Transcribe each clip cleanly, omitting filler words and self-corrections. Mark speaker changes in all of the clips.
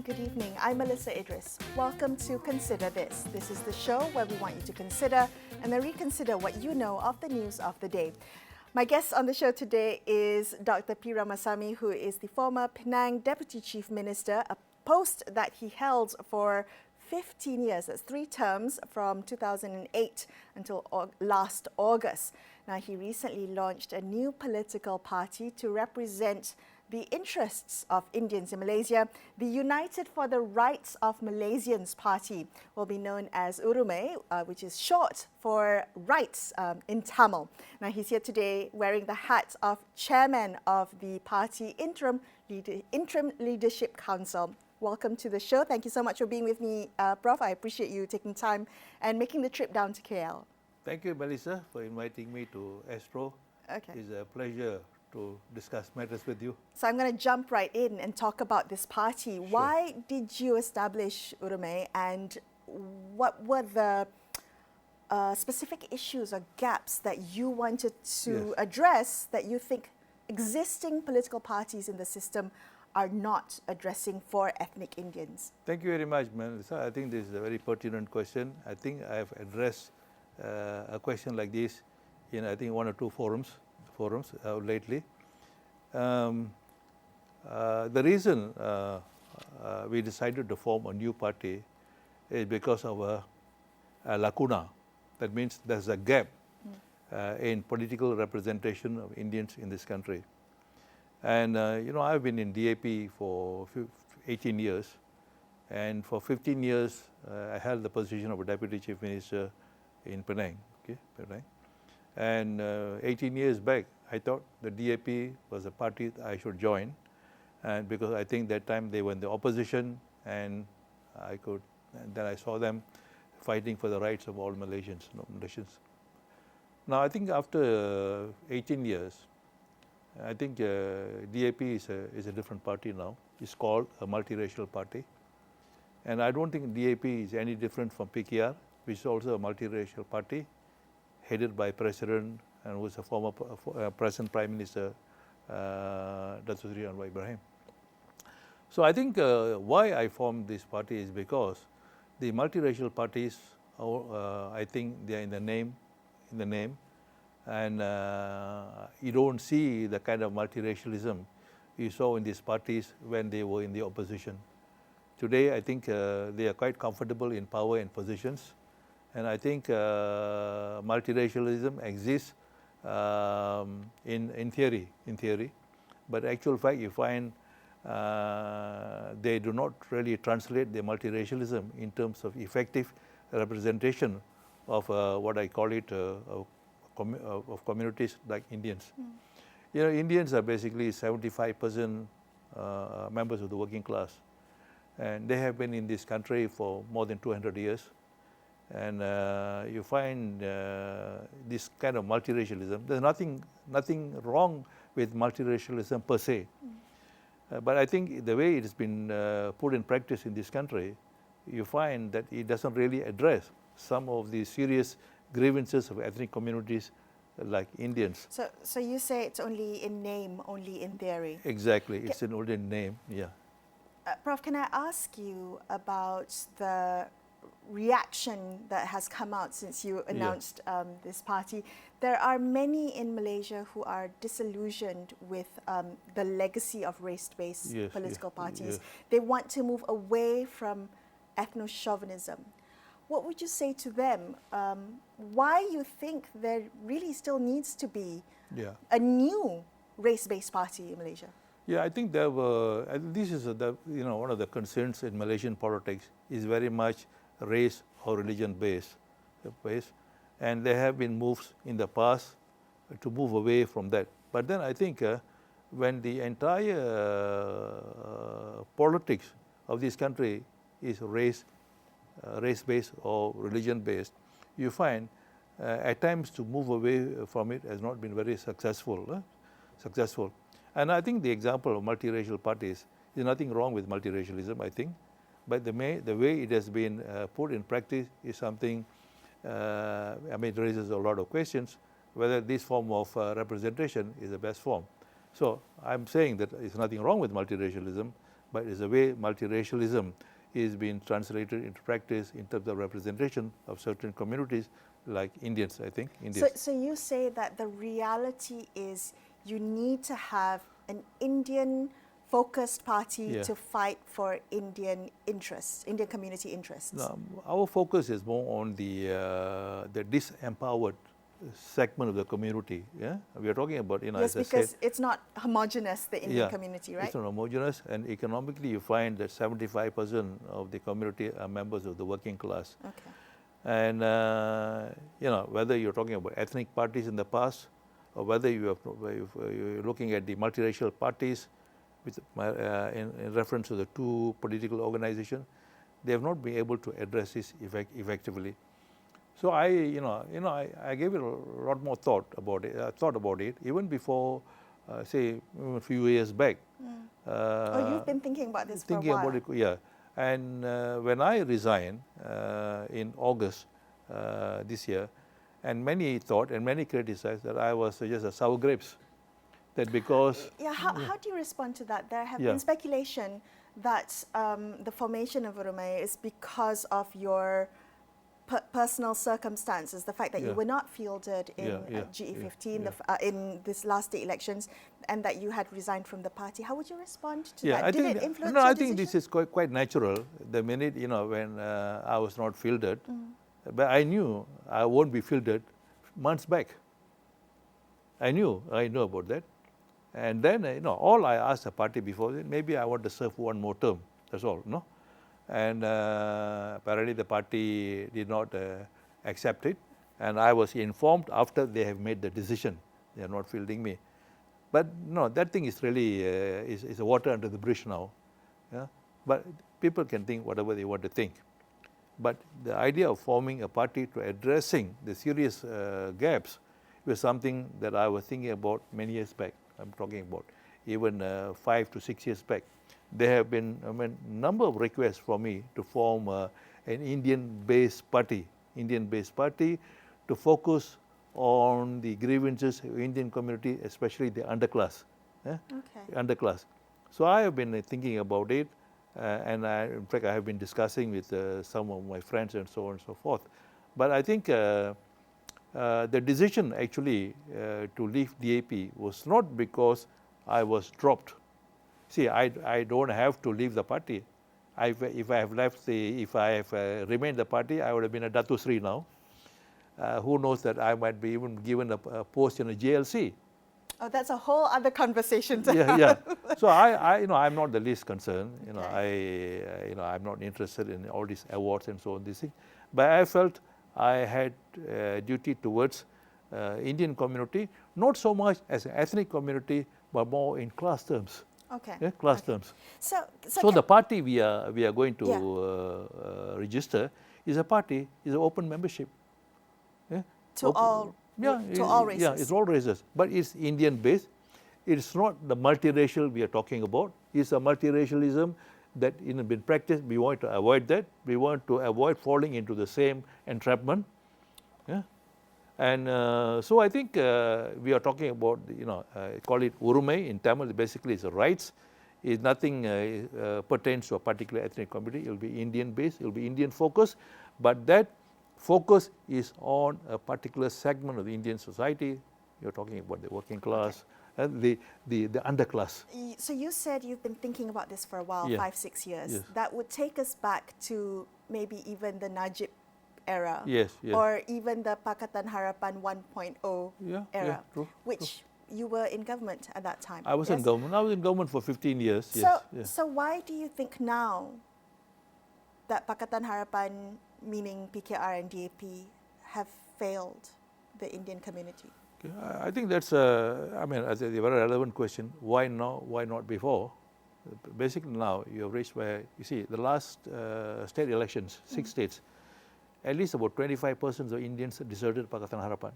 Speaker 1: good evening. I'm Melisa Idris. Welcome to Consider This. This is the show where we want you to consider and then reconsider what you know of the news of the day. My guest on the show today is Dr. P. Ramasamy, who is the former Penang Deputy Chief Minister, a post that he held for 15 years. That's 3 terms from 2008 until last August. Now, he recently launched a new political party to represent the interests of Indians in Malaysia. The United for the Rights of Malaysians Party will be known as Urimai, which is short for rights in Tamil. Now, he's here today wearing the hat of chairman of the party Interim Leadership Council. Welcome to the show. Thank you so much for being with me, Prof. I appreciate you taking time and making the trip down to KL.
Speaker 2: Thank you, Melisa, for inviting me to Astro.
Speaker 1: Okay.
Speaker 2: It's a pleasure to discuss matters with you.
Speaker 1: So I'm going to jump right in and talk about this party.
Speaker 2: Sure.
Speaker 1: Why did you establish Urimai, and what were the specific issues or gaps that you wanted to address that you think existing political parties in the system are not addressing for ethnic Indians?
Speaker 2: Thank you very much, Melissa. I think this is a very pertinent question. I think I have addressed a question like this in, I think, 1 or 2 forums lately. The reason we decided to form a new party is because of a lacuna. That means there's a gap in political representation of Indians in this country. And I've been in DAP for 18 years, and for 15 years I held the position of a Deputy Chief Minister in Penang. Penang. And 18 years back, I thought the DAP was a party I should join, and because I think that time they were in the opposition, and then I saw them fighting for the rights of all Malaysians. Now I think after 18 years, I think DAP is a different party now. It's called a multiracial party. And I don't think DAP is any different from PKR, which is also a multiracial party, headed by President and who is a former present Prime Minister, Datuk Seri Anwar Ibrahim. So I think why I formed this party is because the multiracial parties, I think they are in the name, and you don't see the kind of multiracialism you saw in these parties when they were in the opposition. Today, I think they are quite comfortable in power and positions, and I think multiracialism exists in theory, but actual fact you find they do not really translate the multiracialism in terms of effective representation of what I call it of communities like Indians. Indians are basically 75% members of the working class, and they have been in this country for more than 200 years. And you find this kind of multiracialism. There's nothing wrong with multiracialism per se, but I think the way it has been put in practice in this country, you find that it doesn't really address some of the serious grievances of ethnic communities like Indians.
Speaker 1: So you say it's only in name, only in theory?
Speaker 2: Exactly, it's only in name, yeah.
Speaker 1: Prof, can I ask you about the reaction that has come out since you announced this party? There are many in Malaysia who are disillusioned with the legacy of race-based political parties. They want to move away from ethno-chauvinism. What would you say to them? Why you think there really still needs to be a new race-based party in Malaysia?
Speaker 2: Yeah, I think there were. This is one of the concerns in Malaysian politics is very much race or religion based, and there have been moves in the past to move away from that. But then I think when the entire politics of this country is race-based or religion-based, you find at times to move away from it has not been very successful. And I think the example of multiracial parties, there's nothing wrong with multiracialism, I think, but the way it has been put in practice is something, it raises a lot of questions whether this form of representation is the best form. So I'm saying that there's nothing wrong with multiracialism, but it's the way multiracialism is being translated into practice in terms of representation of certain communities like Indians, I think. Indians.
Speaker 1: So you say that the reality is you need to have an Indian-focused party to fight for Indian interests, Indian community interests.
Speaker 2: No, our focus is more on the disempowered segment of the community. Yeah, we are talking about,
Speaker 1: Yes,
Speaker 2: as I
Speaker 1: because
Speaker 2: said,
Speaker 1: it's not homogenous, the Indian community, right?
Speaker 2: It's not homogeneous, and economically you find that 75% of the community are members of the working class.
Speaker 1: Okay.
Speaker 2: And whether you're talking about ethnic parties in the past, or whether you're looking at the multiracial parties, with in reference to the two political organizations, they have not been able to address this effectively. So I gave it a lot more thought about it even before, say, a few years back.
Speaker 1: You've been thinking about this for a while.
Speaker 2: About it, yeah. And when I resigned in August this year, and many thought and many criticized that I was just a sour grapes. That because...
Speaker 1: How do you respond to that? There have been speculation that the formation of Urimai is because of your personal circumstances, the fact that you were not fielded in GE15 in this last day elections, and that you had resigned from the party. How would you respond to that? Did it influence your
Speaker 2: I
Speaker 1: decision?
Speaker 2: think this is quite natural. The minute, when I was not fielded, but I knew I won't be fielded months back. I knew about that. And then, all I asked the party before, maybe I want to serve one more term, that's all, no? And apparently the party did not accept it, and I was informed after they have made the decision. They are not fielding me. But no, that thing is really is water under the bridge now. Yeah? But people can think whatever they want to think. But the idea of forming a party to addressing the serious gaps was something that I was thinking about many years back. I'm talking about even 5 to 6 years back. There have been a number of requests for me to form an Indian-based party to focus on the grievances of Indian community, especially the underclass. Underclass. So I have been thinking about it, and in fact I have been discussing with some of my friends and so on and so forth. But I think the decision actually to leave DAP was not because I was dropped. See, I don't have to leave the party. If I have remained the party, I would have been a Datu Sri now. Who knows that I might be even given a post in a JLC.
Speaker 1: Oh, that's a whole other conversation to
Speaker 2: have. So I'm not the least concerned. I'm not interested in all these awards and so on. These things, but I felt I had duty towards Indian community, not so much as an ethnic community, but more in class terms. Class terms. So the party we are going to register is an open membership.
Speaker 1: To all races.
Speaker 2: Yeah, it's all races, but it's Indian based. It's not the multiracial we are talking about. It's a multiracialism that in been practiced. We want to avoid that. We want to avoid falling into the same entrapment. And so I think we are talking about, call it Urimai in Tamil. Basically, it's the rights. It's nothing pertains to a particular ethnic community. It will be Indian based. It will be Indian focused, but that focus is on a particular segment of the Indian society. You're talking about the working class and the underclass.
Speaker 1: So you said you've been thinking about this for a while, 5, 6 years.
Speaker 2: Yes.
Speaker 1: That would take us back to maybe even the Najib era.
Speaker 2: Yes.
Speaker 1: Or even the Pakatan Harapan 1.0 era,
Speaker 2: true,
Speaker 1: which you were in government at that time.
Speaker 2: I was in government. I was in government for 15 years.
Speaker 1: So why do you think now that Pakatan Harapan, meaning PKR and DAP, have failed the Indian community?
Speaker 2: I think that's a very relevant question. Why now? Why not before? Basically now you have reached where, you see, the last state elections, 6 states, at least about 25% of Indians deserted Pakatan Harapan.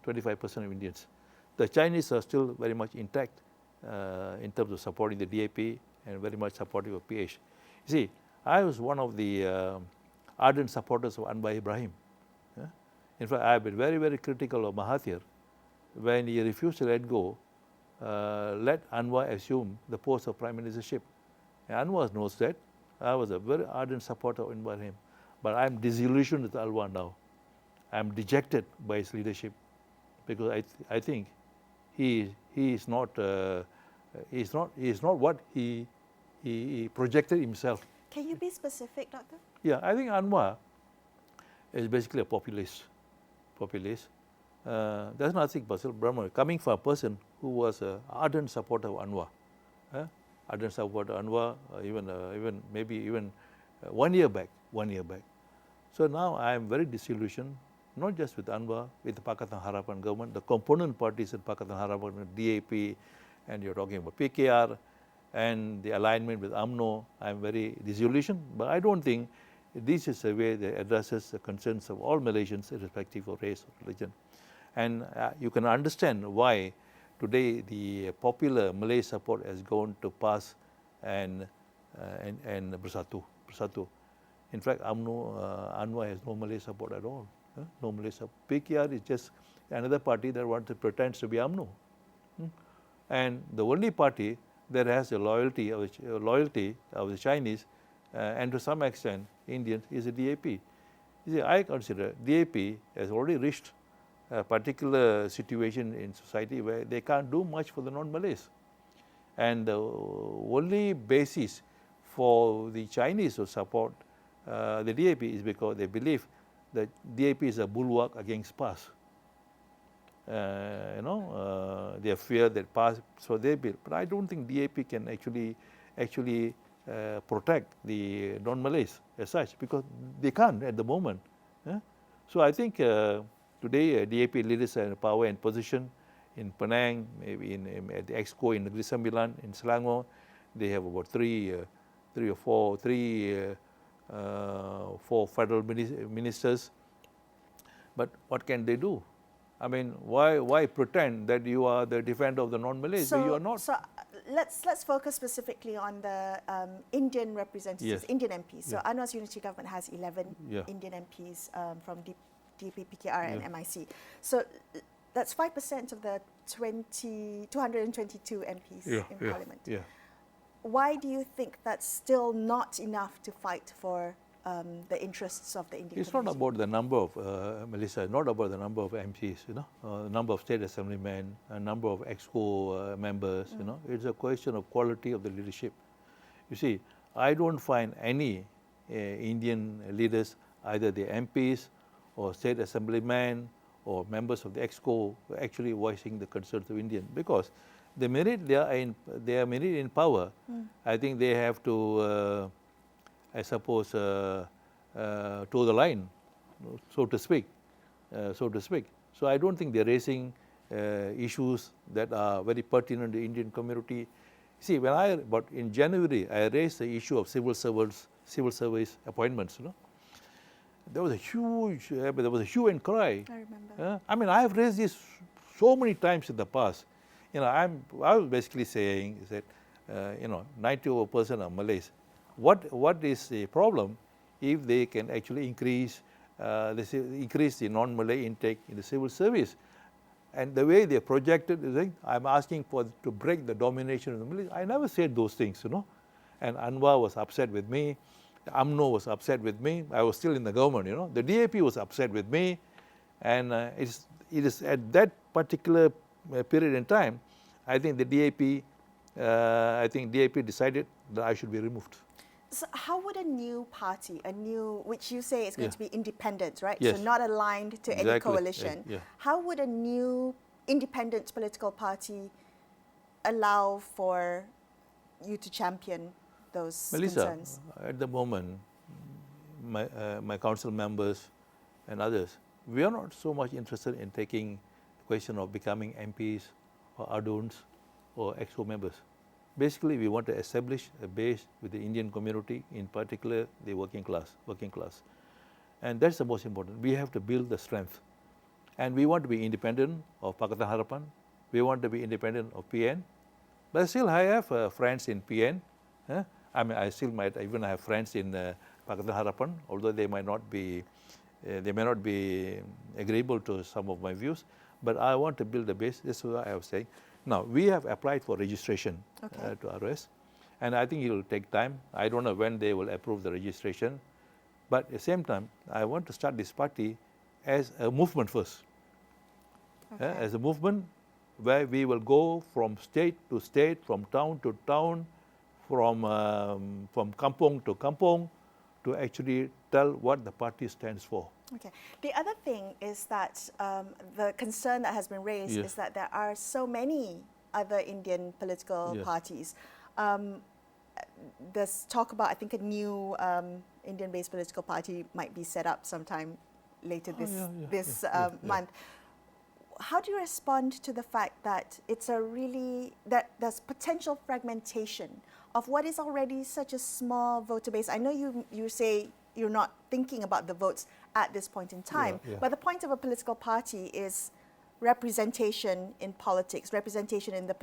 Speaker 2: 25% of Indians. The Chinese are still very much intact in terms of supporting the DAP and very much supportive of PH. You see, I was one of the ardent supporters of Anwar Ibrahim. In fact, I have been very, very critical of Mahathir when he refused to let go let Anwar assume the post of prime ministership. And Anwar knows that. I was a very ardent supporter of him. But I'm disillusioned with Anwar now. I'm dejected by his leadership because I think he is not what he projected himself.
Speaker 1: Can you be specific, Doctor?
Speaker 2: Yeah, I think Anwar is basically a populist. There's nothing personal. Coming from a person who was an ardent supporter of Anwar, ardent supporter of Anwar, even maybe 1 year back. So now I am very disillusioned, not just with Anwar, with the Pakatan Harapan government, the component parties in Pakatan Harapan, DAP, and you're talking about PKR, and the alignment with UMNO. I'm very disillusioned, but I don't think this is a way that addresses the concerns of all Malaysians, irrespective of race or religion. And you can understand why today the popular Malay support has gone to PAS and Bersatu. In fact, Anwar has no Malay support at all. No Malay support. PKR is just another party that pretends to be UMNO. And the only party that has the loyalty of the Chinese and to some extent Indians is the DAP. You see, I consider DAP has already reached a particular situation in society where they can't do much for the non-Malays. And the only basis for the Chinese to support the DAP is because they believe that DAP is a bulwark against PAS. They fear that PAS, so they build. But I don't think DAP can actually protect the non-Malays as such, because they can't at the moment. So I think today DAP leaders are in power and position in Penang, maybe at the Exco in Negeri Sembilan, in Selangor. They have about four federal ministers. But what can they do? I mean, why pretend that you are the defender of the non-Malays? You are not.
Speaker 1: So let's focus specifically on the Indian representatives, Indian MPs. So Anwar's unity government has 11 Indian MPs from DP, PKR and MIC. So that's 5% of the 222 MPs in Parliament. Why do you think that's still not enough to fight for the interests of the Indian
Speaker 2: It's
Speaker 1: community?
Speaker 2: not about the number of, Melisa, not about the number of MPs, number of state assemblymen, a number of EXCO members, It's a question of quality of the leadership. You see, I don't find any Indian leaders, either the MPs or state assemblymen or members of the EXCO, actually voicing the concerns of Indians, because the minute they are in power, I think they have to, I suppose, toe the line, so to speak. So I don't think they're raising issues that are very pertinent to the Indian community. See, but in January, I raised the issue of civil service appointments. There was a hue and cry.
Speaker 1: I remember.
Speaker 2: I mean, I have raised this so many times in the past. I was basically saying is that 90% are Malays. What is the problem if they can actually increase the non-Malay intake in the civil service? And the way they projected is, I'm asking to break the domination of the Malays. I never said those things, And Anwar was upset with me. UMNO was upset with me. I was still in the government, The DAP was upset with me. And it is at that particular period in time, I think the DAP decided that I should be removed.
Speaker 1: So how would a new party, which you say is going to be independent, right?
Speaker 2: Yes.
Speaker 1: So not aligned to any coalition. How would a new independent political party allow for you to champion those concerns?
Speaker 2: Melisa, at the moment, my council members and others, we are not so much interested in taking the question of becoming MPs or ADUNs or EXCO members. Basically, we want to establish a base with the Indian community, in particular the working class. And that's the most important. We have to build the strength. And we want to be independent of Pakatan Harapan. We want to be independent of PN. But still, I have friends in PN. I mean, I still might even have friends in Pakatan Harapan, although they may not be agreeable to some of my views. But I want to build a base. That's what I was saying. Now, we have applied for registration
Speaker 1: Okay.
Speaker 2: to RS, and I think it will take time. I don't know when they will approve the registration, but at the same time, I want to start this party as a movement first.
Speaker 1: Okay.
Speaker 2: As a movement where we will go from state to state, from town to town, from kampong to kampong, to actually tell what the party stands for.
Speaker 1: Okay. The other thing is that the concern that has been raised
Speaker 2: Yes.
Speaker 1: is that there are so many other Indian political
Speaker 2: Yes.
Speaker 1: parties. There's talk about, I think, a new Indian-based political party might be set up sometime later this month. How do you respond to the fact that it's a really, that there's potential fragmentation of what is already such a small voter base? I know you say you're not thinking about the votes at this point in time, but the point of a political party is representation in politics, representation in the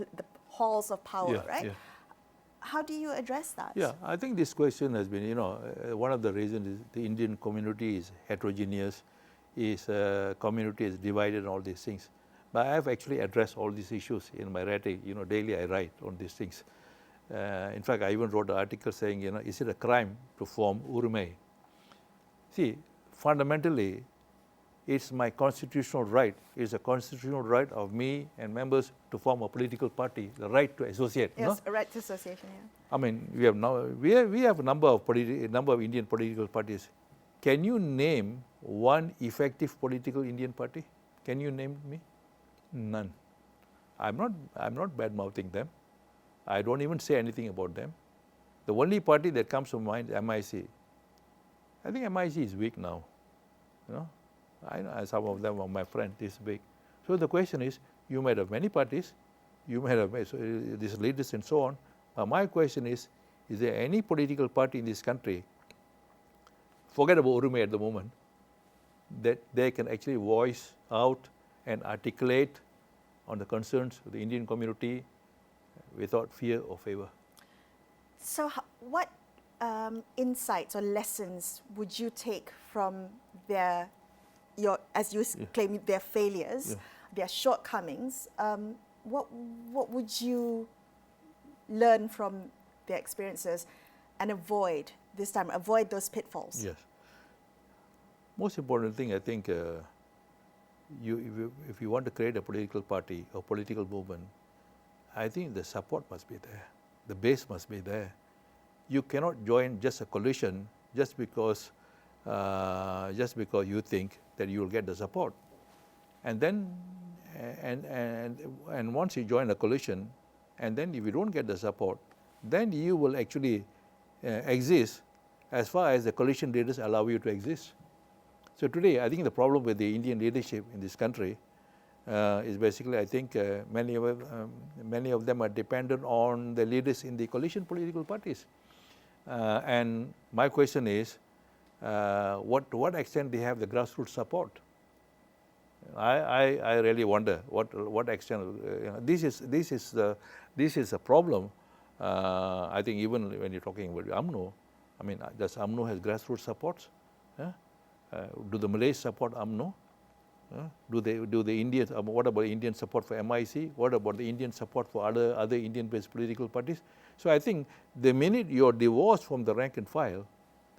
Speaker 1: halls of power, right? How do you address that?
Speaker 2: Yeah, I think this question has been, one of the reasons is the Indian community is heterogeneous, community is divided and all these things. But I have actually addressed all these issues in my writing. Daily I write on these things. In fact, I even wrote an article saying, is it a crime to form Urimai? See, fundamentally, it's my constitutional right. It's a constitutional right of me and members to form a political party, the right to associate.
Speaker 1: Yes, a right to association, yeah.
Speaker 2: I mean, we have a number of Indian political parties. Can you name one effective political Indian party? Can you name me? None. I'm not bad-mouthing them. I don't even say anything about them. The only party that comes to mind is MIC. I think MIC is weak now. I know some of them are my friends, this big. So the question is, you might have many parties, you might have these leaders and so on. But my question is there any political party in this country, forget about Urimai at the moment, that they can actually voice out and articulate on the concerns of the Indian community without fear or favor?
Speaker 1: So what insights or lessons would you take from as you claim, their failures, their shortcomings? What would you learn from their experiences and avoid this time, avoid those pitfalls?
Speaker 2: Yes. Most important thing, I think, if you want to create a political party or political movement, I think the support must be there. The base must be there. You cannot join just a coalition just because you think that you will get the support. And then, and once you join a coalition, and then if you don't get the support, then you will actually exist as far as the coalition leaders allow you to exist. So today, I think the problem with the Indian leadership in this country is basically, I think many of them are dependent on the leaders in the coalition political parties. And my question is, to what extent they have the grassroots support? I really wonder what extent. This is a problem. I think even when you're talking about UMNO, I mean, does UMNO has grassroots supports? Do the Malays support UMNO? Do the Indians? What about Indian support for MIC? What about the Indian support for other Indian-based political parties? So I think the minute you're divorced from the rank and file,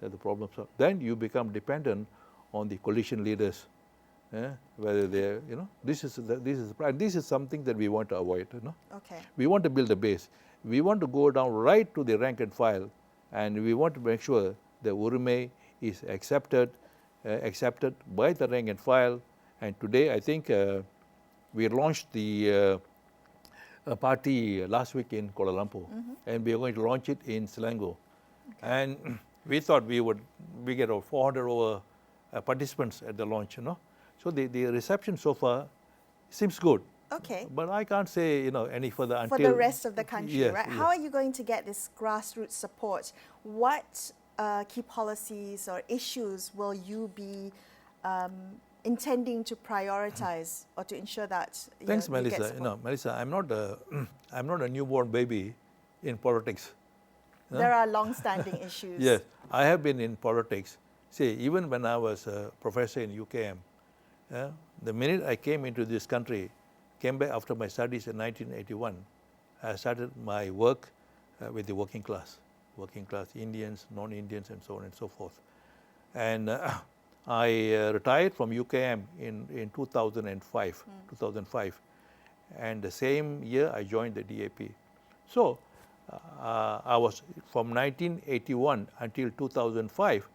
Speaker 2: that the problems are. Then you become dependent on the coalition leaders, whether they're this is something that we want to avoid.
Speaker 1: Okay.
Speaker 2: We want to build a base. We want to go down right to the rank and file, and we want to make sure that Urimai is accepted by the rank and file. And today, I think we launched the party last week in Kuala Lumpur, and we are going to launch it in Selangor. Okay. And we thought we get over 400 over participants at the launch. So the reception so far seems good.
Speaker 1: Okay.
Speaker 2: But I can't say any further until
Speaker 1: for the rest of the country,
Speaker 2: yes,
Speaker 1: right?
Speaker 2: Yes.
Speaker 1: How are you going to get this grassroots support? What key policies or issues will you be intending to prioritize or to ensure that
Speaker 2: Thanks,
Speaker 1: you
Speaker 2: Melisa.
Speaker 1: get support?
Speaker 2: Melisa, I'm not a newborn baby in politics.
Speaker 1: There are long-standing issues.
Speaker 2: Yes, I have been in politics. See, even when I was a professor in UKM, the minute I came into this country, came back after my studies in 1981. I started my work with the working class Indians, non-Indians, and so on and so forth. And I retired from UKM in 2005, 2005. And the same year I joined the DAP. So I was from 1981 until 2005,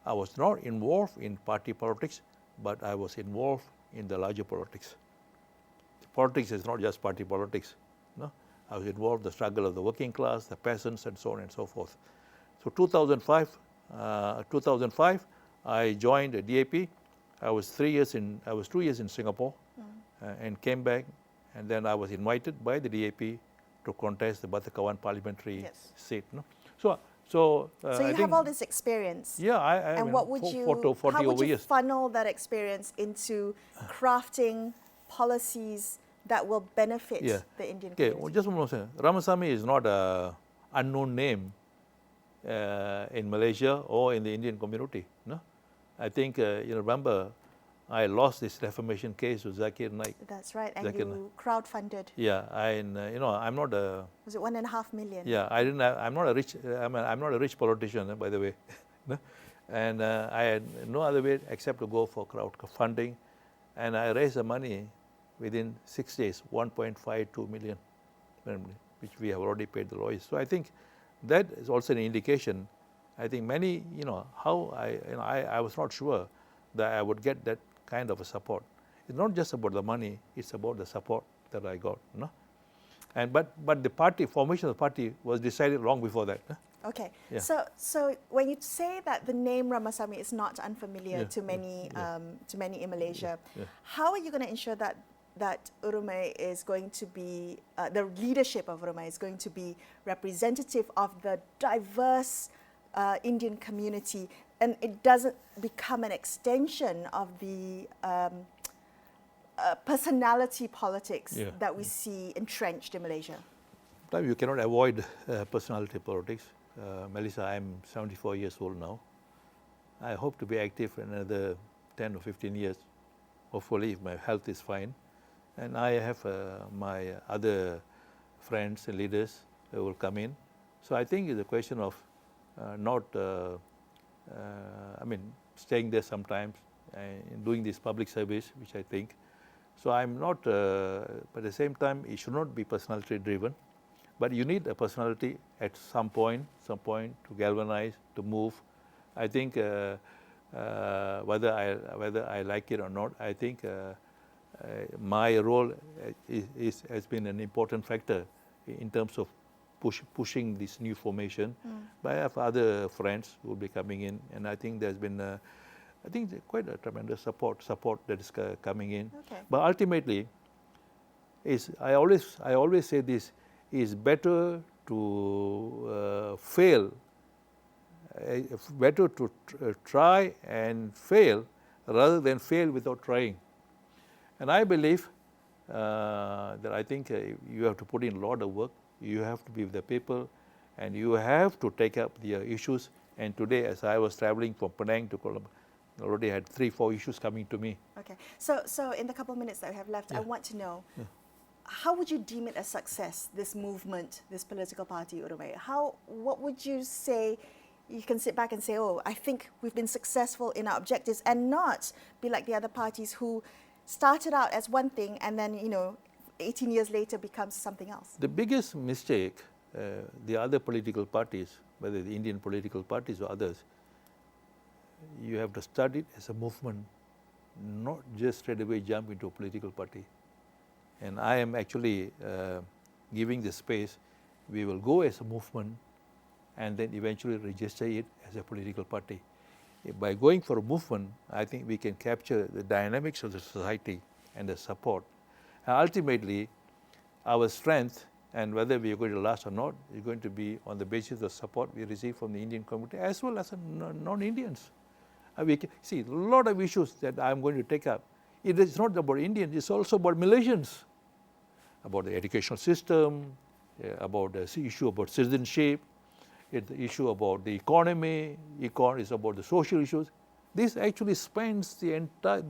Speaker 2: I was not involved in party politics, but I was involved in the larger politics. Politics is not just party politics. No? I was involved in the struggle of the working class, the peasants, and so on and so forth. So 2005, I joined the DAP. I was 2 years in Singapore and came back, and then I was invited by the DAP to contest the Pakatan parliamentary seat. No? So
Speaker 1: you have all this experience.
Speaker 2: Yeah,
Speaker 1: and
Speaker 2: mean,
Speaker 1: what would how would you funnel that experience into crafting policies that will benefit the Indian community?
Speaker 2: Okay, just one more thing. Ramasamy is not an unknown name in Malaysia or in the Indian community. No, I think you remember I lost this defamation case with Zakir Naik.
Speaker 1: That's right, and you crowdfunded.
Speaker 2: Yeah, I'm not a.
Speaker 1: Was it 1.5 million?
Speaker 2: Yeah, I'm not a rich. I'm not a rich politician, by the way, and I had no other way except to go for crowdfunding, and I raised the money within 6 days, 1.52 million, which we have already paid the lawyers. So I think that is also an indication. I think many, how I was not sure that I would get that kind of a support. It's not just about the money; it's about the support that I got. No, and but the party formation of the party was decided long before that.
Speaker 1: Okay, yeah. So when you say that the name Ramasamy is not unfamiliar to many in Malaysia, how are you going to ensure that Urimai is going to be the leadership of Urimai is going to be representative of the diverse Indian community, and it doesn't become an extension of the personality politics that we see entrenched in Malaysia?
Speaker 2: You cannot avoid personality politics. Melisa, I'm 74 years old now. I hope to be active for another 10 or 15 years, hopefully, if my health is fine. And I have my other friends and leaders who will come in. So I think it's a question of staying there sometimes and doing this public service, which I think. So I'm not, but at the same time, it should not be personality driven. But you need a personality at some point to galvanize, to move. I think whether I like it or not, I think my role has been an important factor in terms of pushing this new formation. But I have other friends who will be coming in, and I think there's been quite a tremendous support that is coming in.
Speaker 1: Okay.
Speaker 2: But ultimately, I always say this: is better to fail, better to try and fail rather than fail without trying. And I believe that I think you have to put in a lot of work. You have to be with the people, and you have to take up the issues. And today, as I was traveling from Penang to Colombo, I already had 3-4 issues coming to me.
Speaker 1: Okay, so in the couple of minutes that we have left, I want to know, how would you deem it a success, this movement, this political party, Urimai? What would you say? You can sit back and say, oh, I think we've been successful in our objectives, and not be like the other parties who started out as one thing and then, 18 years later becomes something else.
Speaker 2: The biggest mistake the other political parties, whether the Indian political parties or others, you have to study it as a movement, not just straight away jump into a political party. And I am actually giving the space. We will go as a movement and then eventually register it as a political party. By going for a movement, I think we can capture the dynamics of the society and the support. And ultimately, our strength and whether we are going to last or not is going to be on the basis of support we receive from the Indian community as well as non-Indians. We can see a lot of issues that I am going to take up. It is not about Indians, it's also about Malaysians, about the educational system, about the issue about citizenship, it's the issue about the economy, it's about the social issues. This actually spans the entire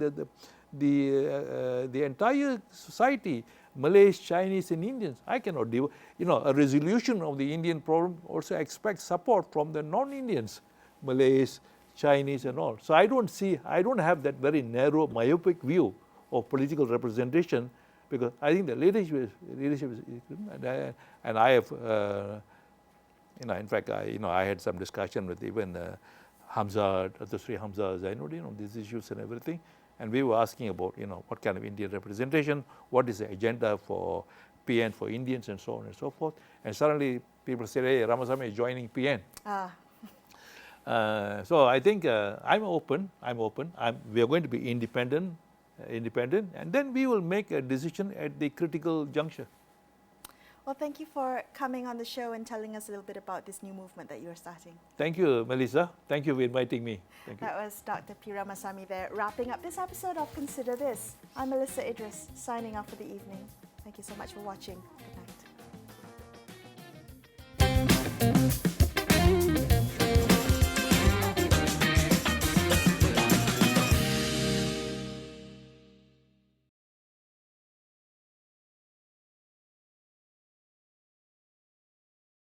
Speaker 2: the entire society, Malays, Chinese and Indians. I cannot do, a resolution of the Indian problem also expects support from the non-Indians, Malays, Chinese and all. So I don't have that very narrow, myopic view of political representation, because I think the leadership is and I have, in fact, I had some discussion with even Hamza, Dr. Sri Hamza Zainuddin on these issues and everything. And we were asking about, what kind of Indian representation, what is the agenda for PN for Indians and so on and so forth. And suddenly people say, hey, Ramasamy is joining PN. So I think I'm open. We are going to be independent, and then we will make a decision at the critical juncture.
Speaker 1: Well, thank you for coming on the show and telling us a little bit about this new movement that you're starting.
Speaker 2: Thank you, Melisa. Thank you for inviting me. Thank you.
Speaker 1: That was Dr. P. Ramasamy there, wrapping up this episode of Consider This. I'm Melisa Idris, signing off for the evening. Thank you so much for watching. Good night.